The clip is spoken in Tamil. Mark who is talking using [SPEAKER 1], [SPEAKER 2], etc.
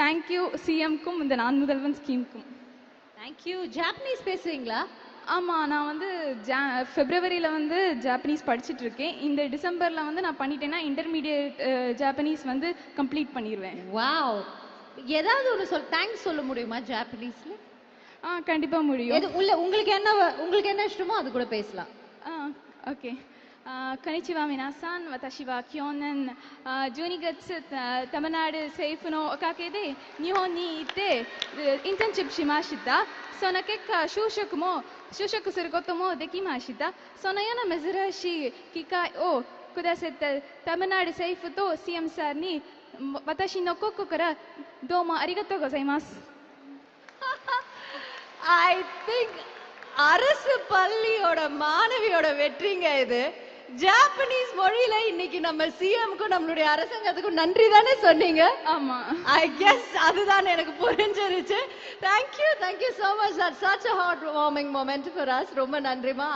[SPEAKER 1] தேங்க்யூ சிஎம்க்கும் இந்த நான் முதல்வன் ஸ்கீமுக்கும்.
[SPEAKER 2] தேங்க்யூ. ஜாப்பனீஸ் பேசுவீங்களா?
[SPEAKER 1] ஆமாம், நான் வந்து ஃபெப்ரவரியில் வந்து ஜாப்பனீஸ் படிச்சுட்டு இருக்கேன். இந்த டிசம்பரில் வந்து நான் பண்ணிட்டேன்னா இன்டர்மீடியட் ஜாப்பனீஸ் வந்து கம்ப்ளீட் பண்ணிடுவேன்.
[SPEAKER 2] வாவ். ஏதாவது ஒன்று தேங்க்ஸ் சொல்ல முடியுமா ஜாப்பனீஸ்ல?
[SPEAKER 1] கண்டிப்பாக முடியும்.
[SPEAKER 2] உங்களுக்கு என்ன இஷ்டமோ அது கூட பேசலாம்.
[SPEAKER 1] ஓகே. こんにちは皆さん。私は去年12月タマナール政府のおかげで日本に行ってインターンシップしました。その結果就職することもできました。そのような珍しい機会をくださったタマナール政府と CM さんに私の心からどうもありがとうございます。
[SPEAKER 2] I think அரசு பள்ளியோட மாணவியோட வெற்றிங்க இது. ஜாப்பனீஸ் மொழியில இன்னைக்கு நம்ம சிஎம்க்கும் நம்மளுடைய அரசாங்கத்துக்கும் நன்றி தானே சொன்னீங்க?
[SPEAKER 1] ஆமா.
[SPEAKER 2] ஐ கெஸ் அதுதான் எனக்கு புரிஞ்சிருச்சு. Thank you so much. That's such a heartwarming moment for us. ரொம்ப நன்றிமா.